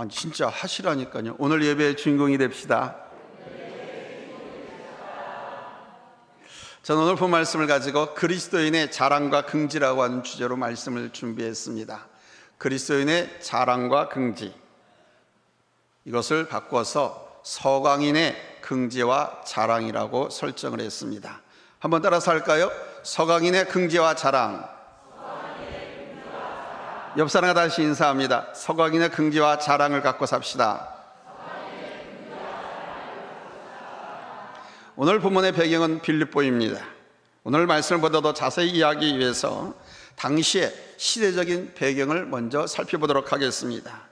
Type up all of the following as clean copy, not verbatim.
진짜 하시라니까요. 오늘 예배의 주인공이 됩시다. 저는 오늘 본 말씀을 가지고 그리스도인의 자랑과 긍지라고 하는 주제로 말씀을 준비했습니다. 그리스도인의 자랑과 긍지, 이것을 바꿔서 서강인의 긍지와 자랑이라고 설정을 했습니다. 한번 따라서 할까요? 서강인의 긍지와 자랑. 옆 사람과 다시 인사합니다. 서강인의 긍지와 자랑을 갖고 삽시다. 오늘 본문의 배경은 빌립보입니다. 오늘 말씀을 보다 더 자세히 이해하기 위해서 당시의 시대적인 배경을 먼저 살펴보도록 하겠습니다.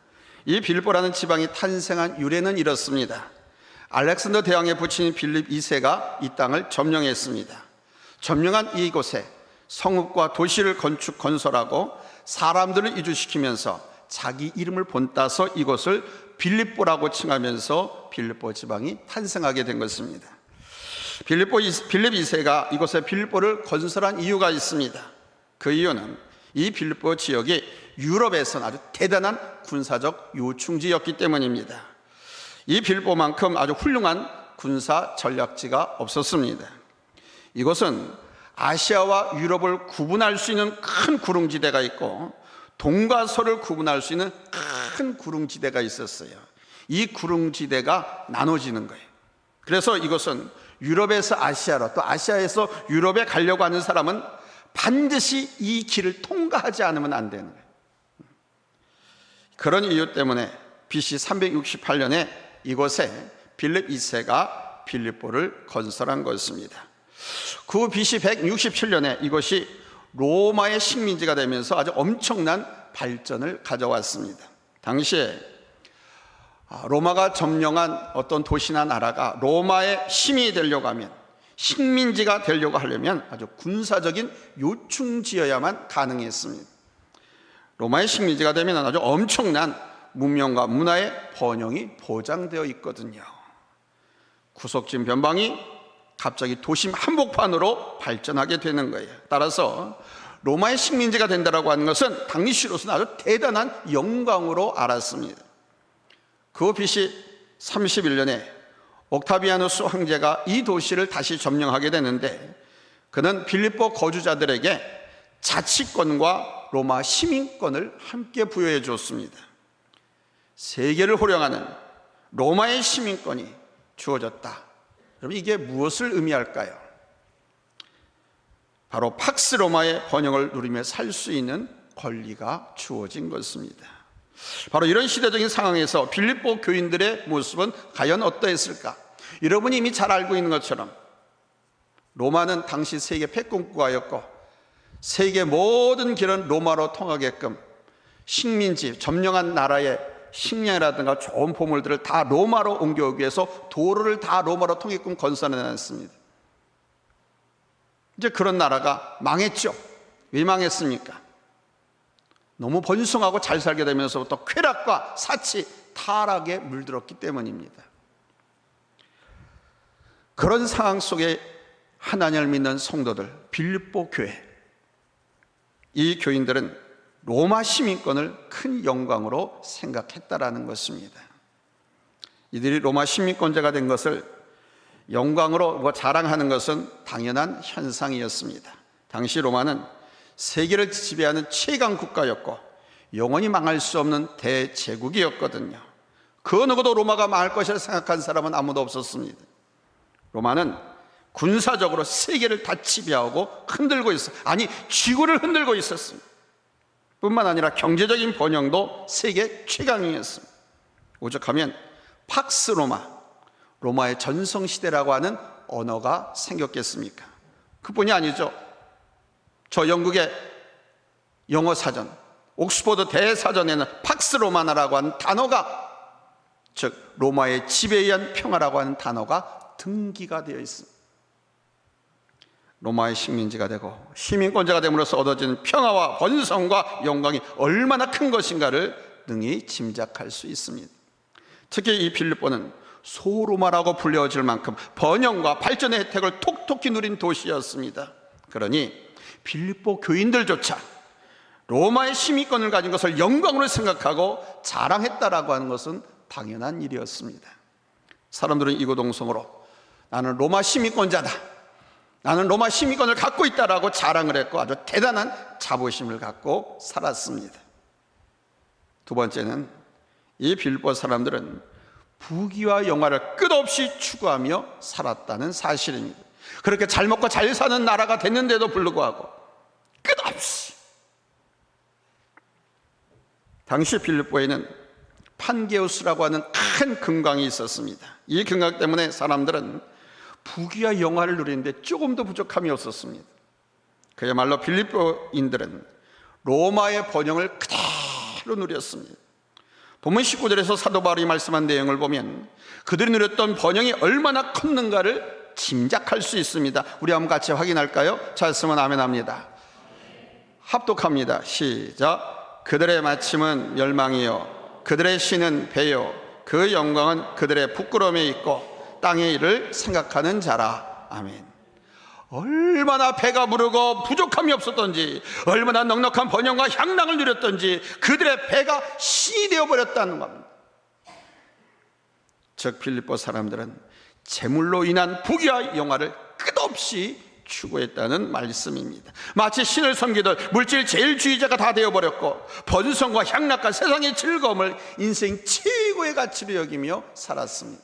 이 빌립보라는 지방이 탄생한 유래는 이렇습니다. 알렉산더 대왕의 부친인 빌립 2세가 이 땅을 점령했습니다. 점령한 이곳에 성읍과 도시를 건설하고 사람들을 이주시키면서 자기 이름을 본따서 이곳을 빌립보라고 칭하면서 빌립보 지방이 탄생하게 된 것입니다. 빌립 2세가 이곳에 빌립보를 건설한 이유가 있습니다. 그 이유는 이 빌립보 지역이 유럽에서는 아주 대단한 군사적 요충지였기 때문입니다. 이 빌립보만큼 아주 훌륭한 군사 전략지가 없었습니다. 이곳은 아시아와 유럽을 구분할 수 있는 큰 구릉지대가 있고 동과 서를 구분할 수 있는 큰 구릉지대가 있었어요. 이 구릉지대가 나눠지는 거예요. 그래서 이것은 유럽에서 아시아로, 또 아시아에서 유럽에 가려고 하는 사람은 반드시 이 길을 통과하지 않으면 안 되는 거예요. 그런 이유 때문에 BC 368년에 이곳에 빌립 2세가 빌립보를 건설한 것입니다. 그 BC 167년에 이것이 로마의 식민지가 되면서 아주 엄청난 발전을 가져왔습니다. 당시에 로마가 점령한 어떤 도시나 나라가 로마의 힘이 되려고 하면, 식민지가 되려고 하려면 아주 군사적인 요충지여야만 가능했습니다. 로마의 식민지가 되면 아주 엄청난 문명과 문화의 번영이 보장되어 있거든요. 구석진 변방이 갑자기 도심 한복판으로 발전하게 되는 거예요. 따라서 로마의 식민지가 된다고 하는 것은 당시로서는 아주 대단한 영광으로 알았습니다. 그 BC 31년에 옥타비아누스 황제가 이 도시를 다시 점령하게 되는데, 그는 빌립보 거주자들에게 자치권과 로마 시민권을 함께 부여해 줬습니다. 세계를 호령하는 로마의 시민권이 주어졌다. 여러분, 이게 무엇을 의미할까요? 바로 팍스 로마의 번영을 누리며 살 수 있는 권리가 주어진 것입니다. 바로 이런 시대적인 상황에서 빌립보 교인들의 모습은 과연 어떠했을까? 여러분이 이미 잘 알고 있는 것처럼 로마는 당시 세계 패권국가였고 세계 모든 길은 로마로 통하게끔 식민지, 점령한 나라의 식량이라든가 좋은 보물들을 다 로마로 옮겨오기 위해서 도로를 다 로마로 통해끔 건설해놨습니다. 이제 그런 나라가 망했죠. 왜 망했습니까? 너무 번성하고 잘 살게 되면서부터 쾌락과 사치, 타락에 물들었기 때문입니다. 그런 상황 속에 하나님을 믿는 성도들, 빌립보 교회, 이 교인들은 로마 시민권을 큰 영광으로 생각했다라는 것입니다. 이들이 로마 시민권자가 된 것을 영광으로 자랑하는 것은 당연한 현상이었습니다. 당시 로마는 세계를 지배하는 최강 국가였고 영원히 망할 수 없는 대제국이었거든요. 그 누구도 로마가 망할 것이라 생각한 사람은 아무도 없었습니다. 로마는 군사적으로 세계를 다 지배하고 흔들고 있었어요. 아니, 지구를 흔들고 있었습니다. 뿐만 아니라 경제적인 번영도 세계 최강이었습니다. 오죽하면 팍스 로마, 로마의 전성시대라고 하는 언어가 생겼겠습니까? 그뿐이 아니죠. 저 영국의 영어 사전, 옥스퍼드 대사전에는 팍스 로마나라고 하는 단어가, 즉 로마의 지배에 의한 평화라고 하는 단어가 등기가 되어 있습니다. 로마의 식민지가 되고 시민권자가 됨으로써 얻어지는 평화와 번성과 영광이 얼마나 큰 것인가를 능히 짐작할 수 있습니다. 특히 이 빌립보는 소로마라고 불려질 만큼 번영과 발전의 혜택을 톡톡히 누린 도시였습니다. 그러니 빌립보 교인들조차 로마의 심의권을 가진 것을 영광으로 생각하고 자랑했다라고 하는 것은 당연한 일이었습니다. 사람들은 이고동성으로 나는 로마 심의권자다, 나는 로마 심의권을 갖고 있다라고 자랑을 했고 아주 대단한 자부심을 갖고 살았습니다. 두 번째는 이 빌립보 사람들은 부귀와 영화를 끝없이 추구하며 살았다는 사실입니다. 그렇게 잘 먹고 잘 사는 나라가 됐는데도 불구하고 끝없이, 당시 빌립보에는 판게우스라고 하는 큰 금강이 있었습니다. 이 금강 때문에 사람들은 부귀와 영화를 누리는데 조금도 부족함이 없었습니다. 그야말로 빌립보인들은 로마의 번영을 그대로 누렸습니다. 본문 19절에서 사도 바울이 말씀한 내용을 보면 그들이 누렸던 번영이 얼마나 컸는가를 짐작할 수 있습니다. 우리 한번 같이 확인할까요? 찾았으면 아멘 합니다. 합독합니다. 시작. 그들의 마침은 멸망이요 그들의 신은 배요 그 영광은 그들의 부끄러움에 있고 땅의 일을 생각하는 자라. 아멘. 얼마나 배가 부르고 부족함이 없었던지, 얼마나 넉넉한 번영과 향락을 누렸던지 그들의 배가 신이 되어버렸다는 겁니다. 즉 빌립보 사람들은 재물로 인한 부귀와 영화를 끝없이 추구했다는 말씀입니다. 마치 신을 섬기듯 물질 제일주의자가 다 되어버렸고 번성과 향락과 세상의 즐거움을 인생 최고의 가치로 여기며 살았습니다.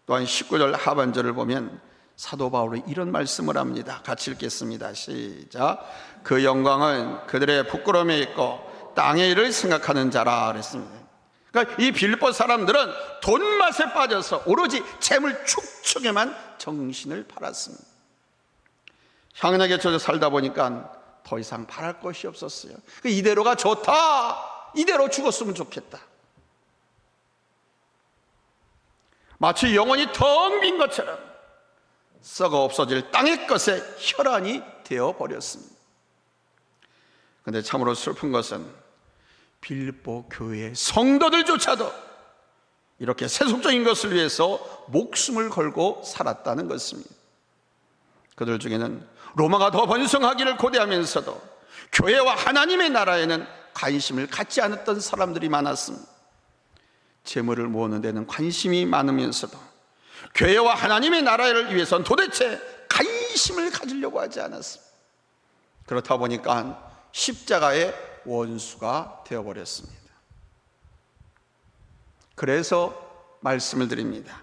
또한 19절 하반절을 보면 사도 바울이 이런 말씀을 합니다. 같이 읽겠습니다. 시작. 그 영광은 그들의 부끄러움에 있고 땅의 일을 생각하는 자라 그랬습니다. 그러니까 이 빌립보 사람들은 돈 맛에 빠져서 오로지 재물 축적에만 정신을 팔았습니다. 향락에 젖어 살다 보니까 더 이상 바랄 것이 없었어요. 이대로가 좋다, 이대로 죽었으면 좋겠다. 마치 영혼이 텅 빈 것처럼 썩어 없어질 땅의 것에 혈안이 되어버렸습니다. 그런데 참으로 슬픈 것은 빌립보 교회의 성도들조차도 이렇게 세속적인 것을 위해서 목숨을 걸고 살았다는 것입니다. 그들 중에는 로마가 더 번성하기를 고대하면서도 교회와 하나님의 나라에는 관심을 갖지 않았던 사람들이 많았습니다. 재물을 모으는 데는 관심이 많으면서도 교회와 하나님의 나라를 위해서는 도대체 관심을 가지려고 하지 않았습니다. 그렇다 보니까 십자가의 원수가 되어버렸습니다. 그래서 말씀을 드립니다.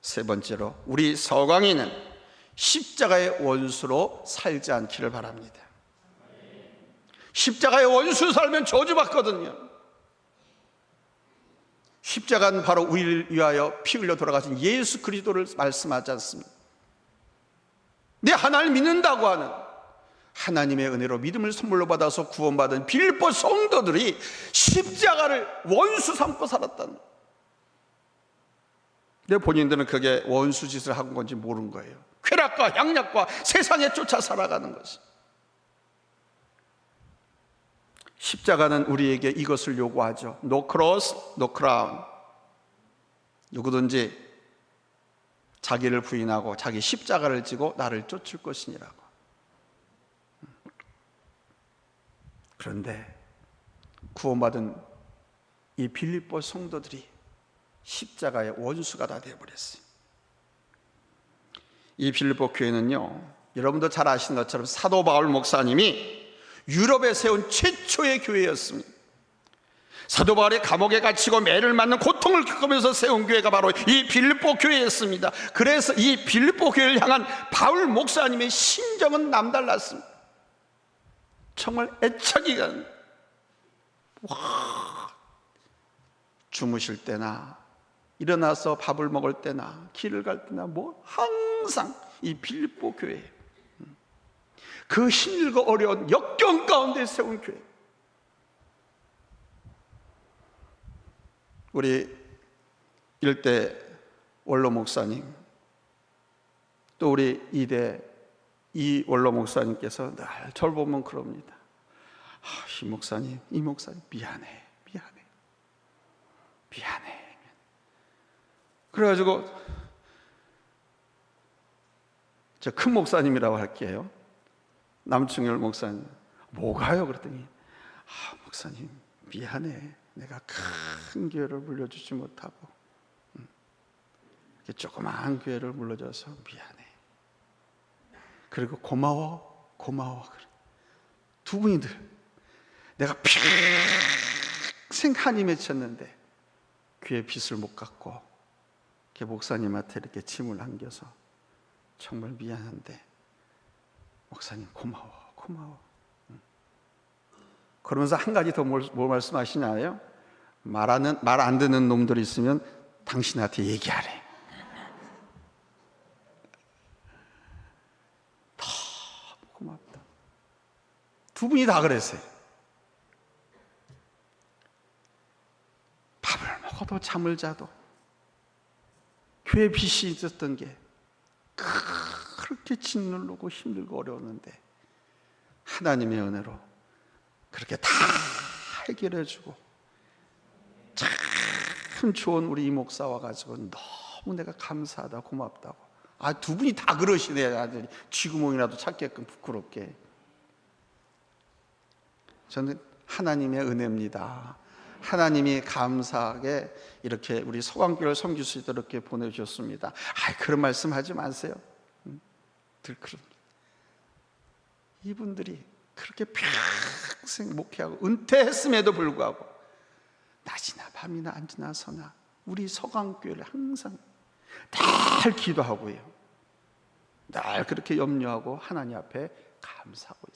세 번째로 우리 서광인은 십자가의 원수로 살지 않기를 바랍니다. 십자가의 원수 살면 저주받거든요. 십자가는 바로 우리를 위하여 피 흘려 돌아가신 예수 그리스도를 말씀하지 않습니다. 내 하나님을 믿는다고 하는 하나님의 은혜로 믿음을 선물로 받아서 구원받은 빌립보 성도들이 십자가를 원수 삼고 살았다는 거예요. 근데 본인들은 그게 원수 짓을 한 건지 모르는 거예요. 쾌락과 향락과 세상에 쫓아 살아가는 것이. 십자가는 우리에게 이것을 요구하죠. No cross, no crown. 누구든지 자기를 부인하고 자기 십자가를 지고 나를 쫓을 것이니라고. 그런데 구원받은 이 빌립보 성도들이 십자가의 원수가 다 되어버렸어요. 이 빌립보 교회는요, 여러분도 잘 아시는 것처럼 사도 바울 목사님이 유럽에 세운 최초의 교회였습니다. 사도 바울이 감옥에 갇히고 매를 맞는 고통을 겪으면서 세운 교회가 바로 이 빌립보 교회였습니다. 그래서 이 빌립보 교회를 향한 바울 목사님의 심정은 남달랐습니다. 정말 애착이 가는, 주무실 때나 일어나서 밥을 먹을 때나 길을 갈 때나 항상 이 빌립보 교회, 그 힘들고 어려운 역경 가운데 세운 교회. 우리 일대 원로 목사님, 또 우리 이대 이 원로 목사님께서 늘 저를 보면 그럽니다. 이 목사님, 이 목사님 미안해. 그래가지고 저 큰 목사님이라고 할게요. 남충열 목사님, 뭐가요? 그랬더니 목사님 미안해, 내가 큰 교회를 물려주지 못하고 이렇게 조그마한 교회를 물려줘서 미안해. 그리고 고마워. 두 분이들 내가 평생 한이 맺혔는데 교회 빚을 못 갚고 이렇게 목사님한테 이렇게 짐을 안겨서 정말 미안한데 목사님 고마워. 그러면서 한 가지 더 뭘 말씀하시냐요? 말 안 듣는 놈들이 있으면 당신한테 얘기하래. 너무 고맙다. 두 분이 다 그랬어요. 밥을 먹어도 잠을 자도 교회 빚이 있었던 게 그렇게 짓누르고 힘들고 어려웠는데 하나님의 은혜로 그렇게 다 해결해주고 참 좋은 우리 이 목사와 가지고 너무 내가 감사하다, 고맙다고. 두 분이 다 그러시네. 아들이 쥐구멍이라도 찾게끔 부끄럽게. 저는 하나님의 은혜입니다. 하나님이 감사하게 이렇게 우리 서강교회를 섬길 수 있도록 이렇게 보내주셨습니다. 그런 말씀 하지 마세요. 이분들이 그렇게 평생 목회하고 은퇴했음에도 불구하고 낮이나 밤이나 앉으나 서나 우리 서강교회를 항상 늘 기도하고요, 늘 그렇게 염려하고 하나님 앞에 감사하고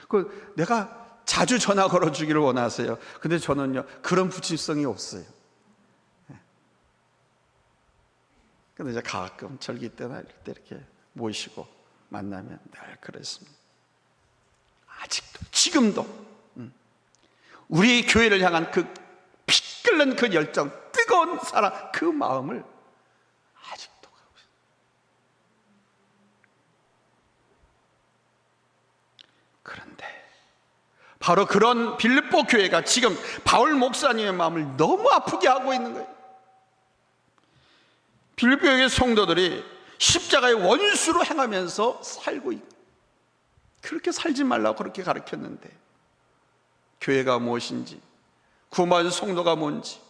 있더라고요. 내가 자주 전화 걸어주기를 원하세요. 근데 저는요 그런 부침성이 없어요. 근데 이제 가끔 절기 때나 이럴 때 이렇게 모시고 만나면 늘 그랬습니다. 아직도 지금도 우리 교회를 향한 그 피 끓는 그 열정, 뜨거운 사랑, 그 마음을 아직도 가고 있어요. 그런데 바로 그런 빌립보 교회가 지금 바울 목사님의 마음을 너무 아프게 하고 있는 거예요. 빌립보 교회 성도들이 십자가의 원수로 행하면서 살고 있고, 그렇게 살지 말라고 그렇게 가르쳤는데 교회가 무엇인지, 구원 성도가 뭔지,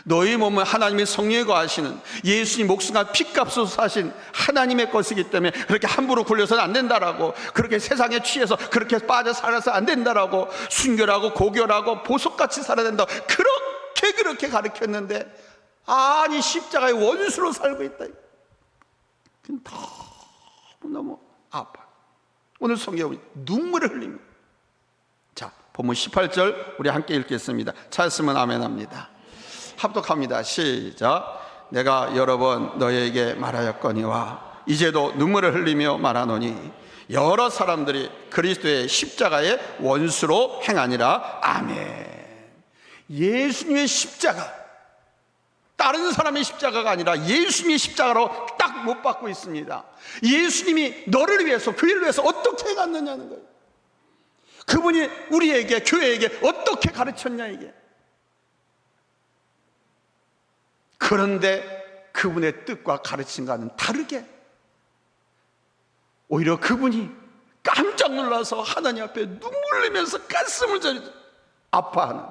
너희 몸은 하나님의 성령이 거하시는 예수님 목숨과 피값으로 사신 하나님의 것이기 때문에 그렇게 함부로 굴려서는 안 된다라고, 그렇게 세상에 취해서 그렇게 빠져 살아서 안 된다라고, 순결하고 고결하고 보석같이 살아야 된다고 그렇게 가르쳤는데 아니 십자가의 원수로 살고 있다. 너무 아파. 오늘 성경에 눈물을 흘립니다. 자, 본문 18절 우리 함께 읽겠습니다. 찾았으면 아멘 합니다. 합독합니다. 시작. 내가 여러 번 너희에게 말하였거니와 이제도 눈물을 흘리며 말하노니 여러 사람들이 그리스도의 십자가의 원수로 행하니라. 아멘. 예수님의 십자가, 다른 사람의 십자가가 아니라 예수님의 십자가로 딱 못 박고 있습니다. 예수님이 너를 위해서, 교회를 위해서 어떻게 갔느냐는 거예요. 그분이 우리에게, 교회에게 어떻게 가르쳤냐 이게. 그런데 그분의 뜻과 가르침과는 다르게 오히려 그분이 깜짝 놀라서 하나님 앞에 눈물 흘리면서 가슴을 저리고 아파하는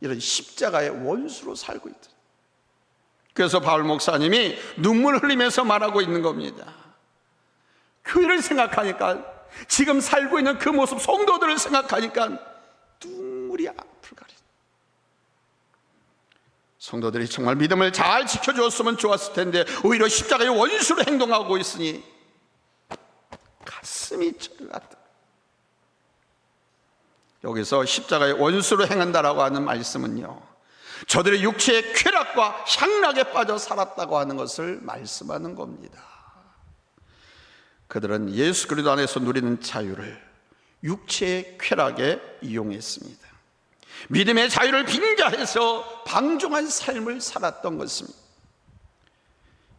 이런 십자가의 원수로 살고 있다. 그래서 바울 목사님이 눈물 흘리면서 말하고 있는 겁니다. 교회를 생각하니까, 지금 살고 있는 그 모습, 성도들을 생각하니까 눈물이 앞을 가리. 성도들이 정말 믿음을 잘 지켜주었으면 좋았을 텐데 오히려 십자가의 원수로 행동하고 있으니 가슴이 철같다. 여기서 십자가의 원수로 행한다라고 하는 말씀은요, 저들의 육체의 쾌락과 향락에 빠져 살았다고 하는 것을 말씀하는 겁니다. 그들은 예수 그리스도 안에서 누리는 자유를 육체의 쾌락에 이용했습니다. 믿음의 자유를 빙자해서 방종한 삶을 살았던 것입니다.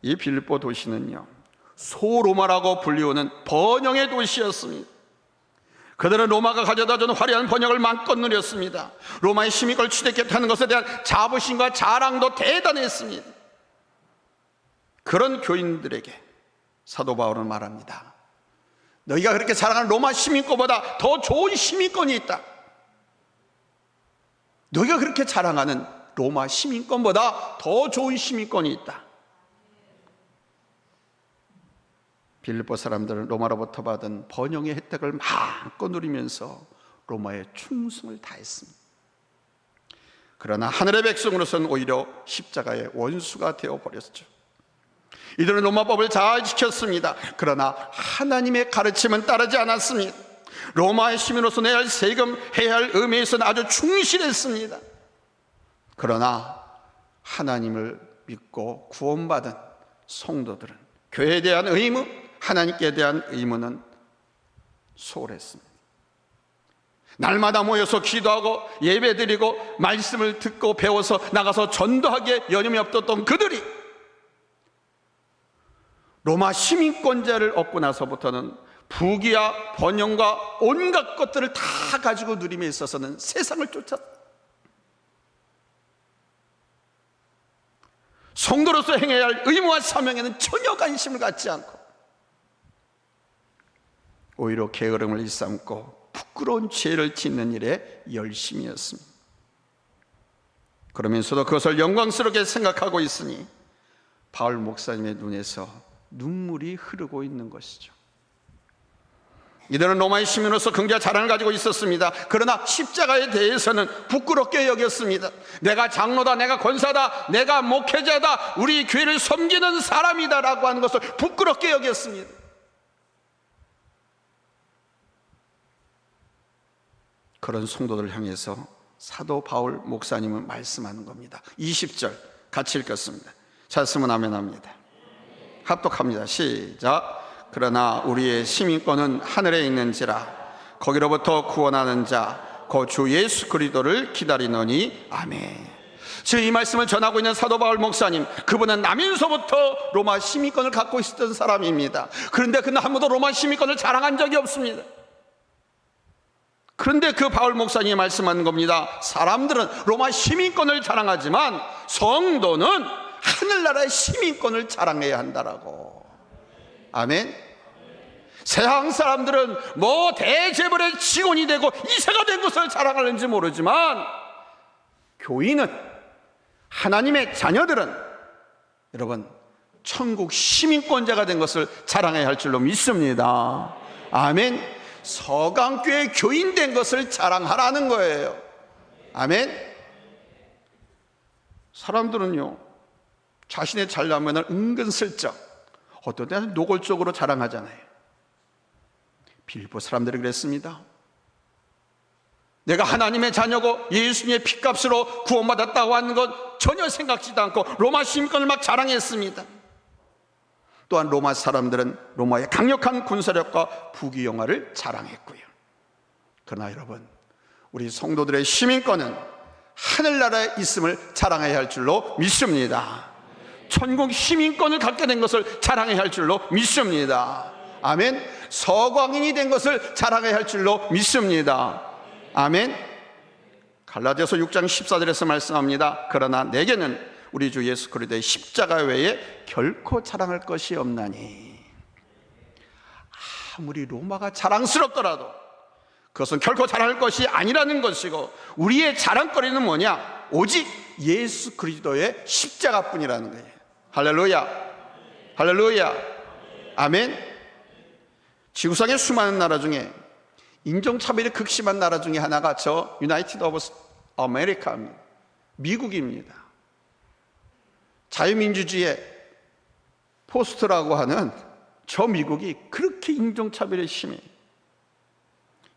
이 빌립보 도시는요, 소로마라고 불리우는 번영의 도시였습니다. 그들은 로마가 가져다준 화려한 번영을 마음껏 누렸습니다. 로마의 힘이 걸치됐겠다는 것에 대한 자부심과 자랑도 대단했습니다. 그런 교인들에게 사도 바울은 말합니다. 너희가 그렇게 자랑하는 로마 시민권보다 더 좋은 시민권이 있다. 너희가 그렇게 자랑하는 로마 시민권보다 더 좋은 시민권이 있다. 빌립보 사람들은 로마로부터 받은 번영의 혜택을 마음껏 누리면서 로마에 충성을 다했습니다. 그러나 하늘의 백성으로서는 오히려 십자가의 원수가 되어버렸죠. 이들은 로마법을 잘 지켰습니다. 그러나 하나님의 가르침은 따르지 않았습니다. 로마의 시민으로서 내야 할 세금, 해야 할 의무에서는 아주 충실했습니다. 그러나 하나님을 믿고 구원받은 성도들은 교회에 대한 의무, 하나님께 대한 의무는 소홀했습니다. 날마다 모여서 기도하고 예배드리고 말씀을 듣고 배워서 나가서 전도하기에 여념이 없었던 그들이 로마 시민권자를 얻고 나서부터는 부귀와 번영과 온갖 것들을 다 가지고 누림에 있어서는 세상을 쫓았다. 성도로서 행해야 할 의무와 사명에는 전혀 관심을 갖지 않고 오히려 게으름을 일삼고 부끄러운 죄를 짓는 일에 열심이었습니다. 그러면서도 그것을 영광스럽게 생각하고 있으니 바울 목사님의 눈에서 눈물이 흐르고 있는 것이죠. 이들은 로마의 시민으로서 긍지와 자랑을 가지고 있었습니다. 그러나 십자가에 대해서는 부끄럽게 여겼습니다. 내가 장로다, 내가 권사다, 내가 목회자다, 우리 교회를 섬기는 사람이다 라고 하는 것을 부끄럽게 여겼습니다. 그런 성도들을 향해서 사도 바울 목사님은 말씀하는 겁니다. 20절 같이 읽겠습니다. 찾으면 아멘합니다. 합독합니다. 시작. 그러나 우리의 시민권은 하늘에 있는지라 거기로부터 구원하는 자 곧 주 예수 그리스도를 기다리노니 아멘. 지금 이 말씀을 전하고 있는 사도 바울 목사님, 그분은 나면서부터 로마 시민권을 갖고 있었던 사람입니다. 그런데 그는 한 번도 로마 시민권을 자랑한 적이 없습니다. 그런데 그 바울 목사님이 말씀하는 겁니다. 사람들은 로마 시민권을 자랑하지만 성도는 하늘나라의 시민권을 자랑해야 한다라고. 아멘. 세상 사람들은 뭐 대재벌의 직원이 되고 이세가 된 것을 자랑하는지 모르지만 교인은, 하나님의 자녀들은 여러분 천국 시민권자가 된 것을 자랑해야 할 줄로 믿습니다. 아멘. 서강교회 교인 된 것을 자랑하라는 거예요. 아멘. 사람들은요 자신의 잘나면을 은근슬쩍 어떤 때는 노골적으로 자랑하잖아요. 빌립보 사람들이 그랬습니다. 내가 하나님의 자녀고 예수님의 피값으로 구원받았다고 하는 것 전혀 생각지도 않고 로마 시민권을 막 자랑했습니다. 또한 로마 사람들은 로마의 강력한 군사력과 부귀영화를 자랑했고요. 그러나 여러분, 우리 성도들의 시민권은 하늘나라에 있음을 자랑해야 할 줄로 믿습니다. 천국 시민권을 갖게 된 것을 자랑해야 할 줄로 믿습니다. 아멘. 서광인이 된 것을 자랑해야 할 줄로 믿습니다. 아멘. 갈라디아서 6장 14절에서 말씀합니다. 그러나 내게는 우리 주 예수 그리스도의 십자가 외에 결코 자랑할 것이 없나니. 아무리 로마가 자랑스럽더라도 그것은 결코 자랑할 것이 아니라는 것이고, 우리의 자랑거리는 뭐냐? 오직 예수 그리스도의 십자가뿐이라는 거예요. 할렐루야, 할렐루야, 아멘. 지구상의 수많은 나라 중에 인종차별이 극심한 나라 중에 하나가 저 유나이티드 오브 아메리카입니다. 미국입니다. 자유민주주의의 포스트라고 하는 저 미국이 그렇게 인종차별이 심해요.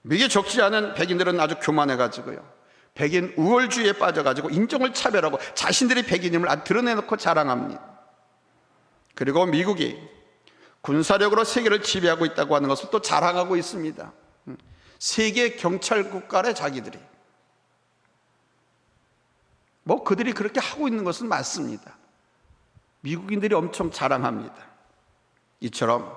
미국에 적지 않은 백인들은 아주 교만해가지고요, 백인 우월주의에 빠져가지고 인종을 차별하고 자신들이 백인임을 드러내놓고 자랑합니다. 그리고 미국이 군사력으로 세계를 지배하고 있다고 하는 것을 또 자랑하고 있습니다. 세계 경찰 국가래 자기들이. 뭐 그들이 그렇게 하고 있는 것은 맞습니다. 미국인들이 엄청 자랑합니다. 이처럼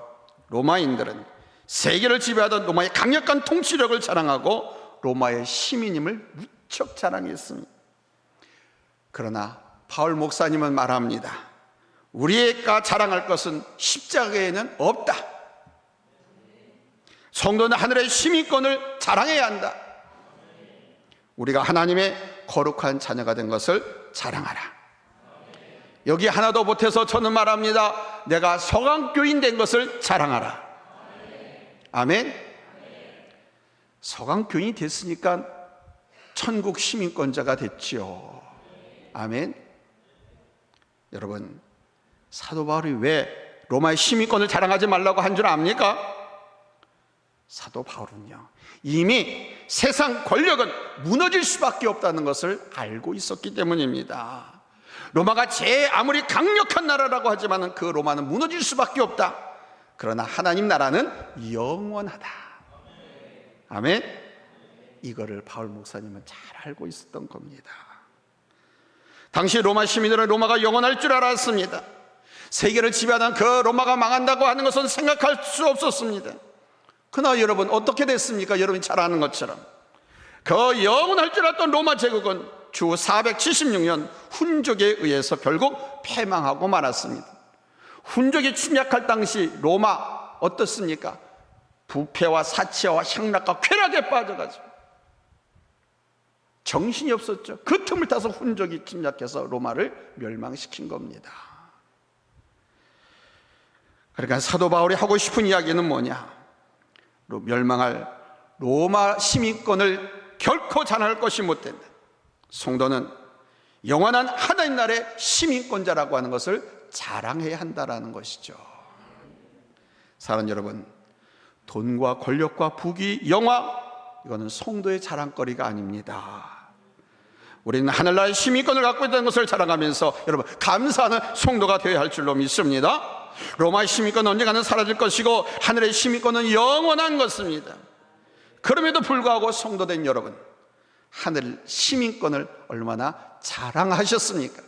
로마인들은 세계를 지배하던 로마의 강력한 통치력을 자랑하고 로마의 시민임을 무척 자랑했습니다. 그러나 바울 목사님은 말합니다. 우리가 자랑할 것은 십자가에는 없다. 성도는 하늘의 시민권을 자랑해야 한다. 우리가 하나님의 거룩한 자녀가 된 것을 자랑하라. 여기 하나도 못해서 저는 말합니다. 내가 서강교인 된 것을 자랑하라. 아멘. 서강교인이 됐으니까 천국 시민권자가 됐지요. 아멘. 여러분, 사도 바울이 왜 로마의 시민권을 자랑하지 말라고 한 줄 압니까? 사도 바울은요, 이미 세상 권력은 무너질 수밖에 없다는 것을 알고 있었기 때문입니다. 로마가 아무리 강력한 나라라고 하지만 그 로마는 무너질 수밖에 없다. 그러나 하나님 나라는 영원하다. 아멘. 이거를 바울 목사님은 잘 알고 있었던 겁니다. 당시 로마 시민들은 로마가 영원할 줄 알았습니다. 세계를 지배하던 그 로마가 망한다고 하는 것은 생각할 수 없었습니다. 그러나 여러분, 어떻게 됐습니까? 여러분이 잘 아는 것처럼 그 영원할 줄 알았던 로마 제국은 주 476년 훈족에 의해서 결국 패망하고 말았습니다. 훈족이 침략할 당시 로마 어떻습니까? 부패와 사치와 향락과 쾌락에 빠져가지고 정신이 없었죠. 그 틈을 타서 훈족이 침략해서 로마를 멸망시킨 겁니다. 그러니까 사도 바울이 하고 싶은 이야기는 뭐냐? 멸망할 로마 시민권을 결코 자랑할 것이 못된다. 성도는 영원한 하나님 나라의 시민권자라고 하는 것을 자랑해야 한다는 것이죠. 사랑하는 여러분, 돈과 권력과 부귀, 영화, 이거는 성도의 자랑거리가 아닙니다. 우리는 하늘나라의 시민권을 갖고 있다는 것을 자랑하면서 여러분 감사하는 성도가 되어야 할 줄로 믿습니다. 로마의 시민권은 언젠가는 사라질 것이고 하늘의 시민권은 영원한 것입니다. 그럼에도 불구하고 성도된 여러분, 하늘 시민권을 얼마나 자랑하셨습니까?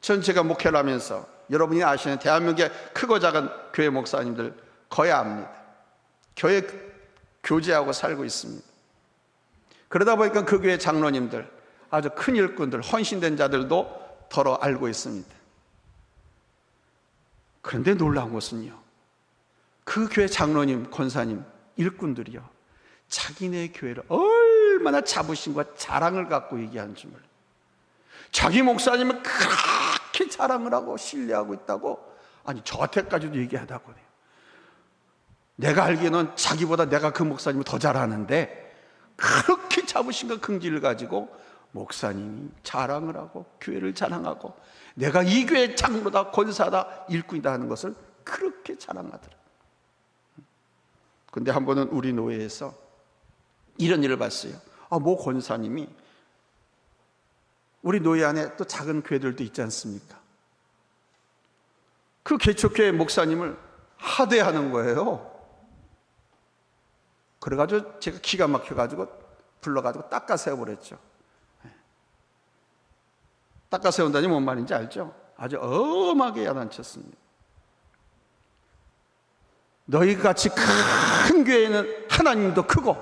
전 제가 목회를 하면서 여러분이 아시는 대한민국의 크고 작은 교회 목사님들 거의 압니다. 교회 교제하고 살고 있습니다. 그러다 보니까 그 교회 장로님들, 아주 큰 일꾼들, 헌신된 자들도 더러 알고 있습니다. 그런데 놀라운 것은요, 그 교회 장로님, 권사님, 일꾼들이요, 자기네 교회를 얼마나 자부심과 자랑을 갖고 얘기하는 줄 몰라요. 자기 목사님은 그렇게 자랑을 하고 신뢰하고 있다고, 아니 저한테까지도 얘기하다고 해요. 내가 알기에는 자기보다 내가 그 목사님을 더 잘하는데 그렇게 자부심과 긍지를 가지고 목사님이 자랑을 하고 교회를 자랑하고 내가 이 교회 장로다, 권사다, 일꾼이다 하는 것을 그렇게 자랑하더라. 그런데 한 번은 우리 노회에서 이런 일을 봤어요. 모 권사님이 우리 노회 안에 또 작은 교회들도 있지 않습니까? 그 개척교회 목사님을 하대하는 거예요. 그래가지고 제가 기가 막혀가지고 불러가지고 닦아 세워버렸죠. 닦아 세운다니 뭔 말인지 알죠? 아주 엄하게 야단쳤습니다. 너희같이 큰 교회는 하나님도 크고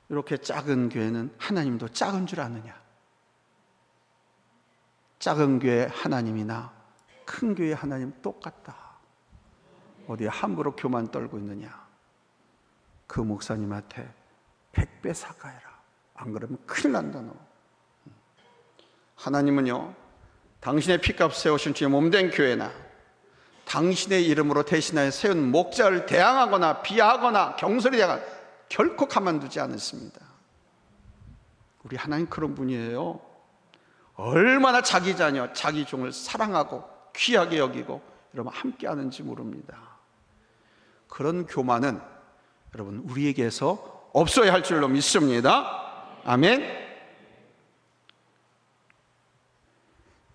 이렇게 작은 교회는 하나님도 작은 줄 아느냐? 작은 교회 하나님이나 큰 교회 하나님 똑같다. 어디에 함부로 교만 떨고 있느냐? 그 목사님한테 100배 사과해라. 안 그러면 큰일 난다 너. 하나님은요, 당신의 피값 세우신 주의 몸된 교회나 당신의 이름으로 대신하여 세운 목자를 대항하거나 비하하거나 경솔히 대항하거나 결코 가만두지 않습니다. 우리 하나님 그런 분이에요. 얼마나 자기 자녀, 자기 종을 사랑하고 귀하게 여기고 여러분 함께 하는지 모릅니다. 그런 교만은 여러분 우리에게서 없어야 할 줄로 믿습니다. 아멘.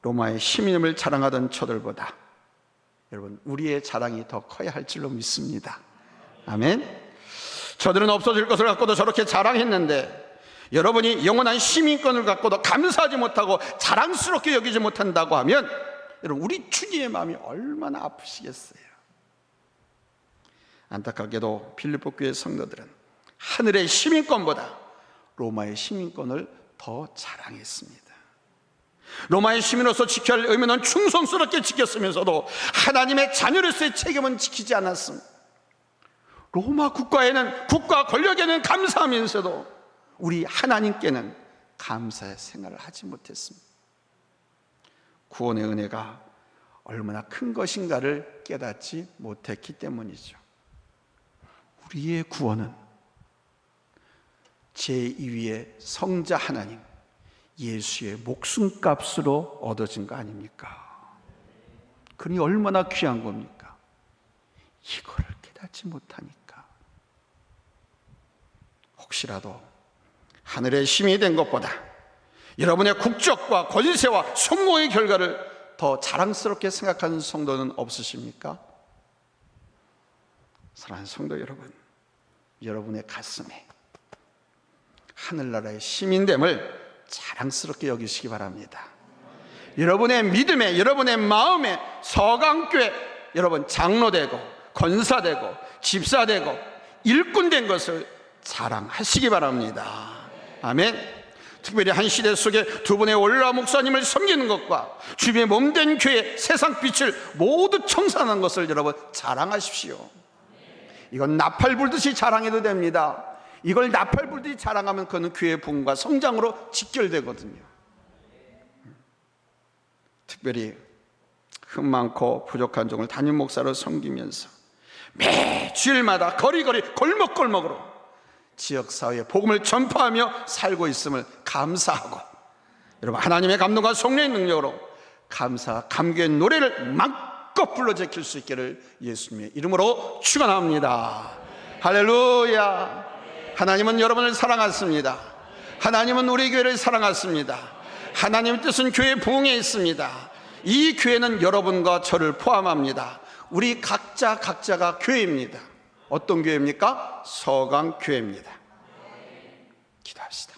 로마의 시민임을 자랑하던 저들보다 여러분 우리의 자랑이 더 커야 할 줄로 믿습니다. 아멘. 저들은 없어질 것을 갖고도 저렇게 자랑했는데 여러분이 영원한 시민권을 갖고도 감사하지 못하고 자랑스럽게 여기지 못한다고 하면 여러분 우리 주님의 마음이 얼마나 아프시겠어요. 안타깝게도 빌립보 교회 성도들은 하늘의 시민권보다 로마의 시민권을 더 자랑했습니다. 로마의 시민으로서 지켜야 할 의무는 충성스럽게 지켰으면서도 하나님의 자녀로서의 책임은 지키지 않았습니다. 로마 국가에는, 국가 권력에는 감사하면서도 우리 하나님께는 감사의 생활을 하지 못했습니다. 구원의 은혜가 얼마나 큰 것인가를 깨닫지 못했기 때문이죠. 우리의 구원은 제2위의 성자 하나님 예수의 목숨값으로 얻어진 거 아닙니까? 그러니 얼마나 귀한 겁니까? 이거를 깨닫지 못하니까 혹시라도 하늘의 힘이 된 것보다 여러분의 국적과 권세와 성공의 결과를 더 자랑스럽게 생각하는 성도는 없으십니까? 사랑하는 성도 여러분, 여러분의 가슴에 하늘나라의 시민됨을 자랑스럽게 여기시기 바랍니다. 여러분의 믿음에, 여러분의 마음에 서강교회 여러분 장로되고 권사되고 집사되고 일꾼된 것을 자랑하시기 바랍니다. 아멘. 특별히 한 시대 속에 두 분의 올라 목사님을 섬기는 것과 주님의 몸된 교회 세상 빛을 모두 청산한 것을 여러분 자랑하십시오. 이건 나팔 불듯이 자랑해도 됩니다. 이걸 나팔 불듯이 자랑하면 그는 교회의 부흥과 성장으로 직결되거든요. 특별히 흠 많고 부족한 종을 담임 목사로 섬기면서 매 주일마다 거리거리 골목골목으로 지역사회에 복음을 전파하며 살고 있음을 감사하고 여러분 하나님의 감동과 성령의 능력으로 감사, 감격의 노래를 마음껏 불러 제킬 수 있기를 예수님의 이름으로 축원합니다. 할렐루야. 하나님은 여러분을 사랑하십니다. 하나님은 우리 교회를 사랑하십니다. 하나님의 뜻은 교회 부흥에 있습니다. 이 교회는 여러분과 저를 포함합니다. 우리 각자가 교회입니다. 어떤 교회입니까? 서강교회입니다. 기도합시다.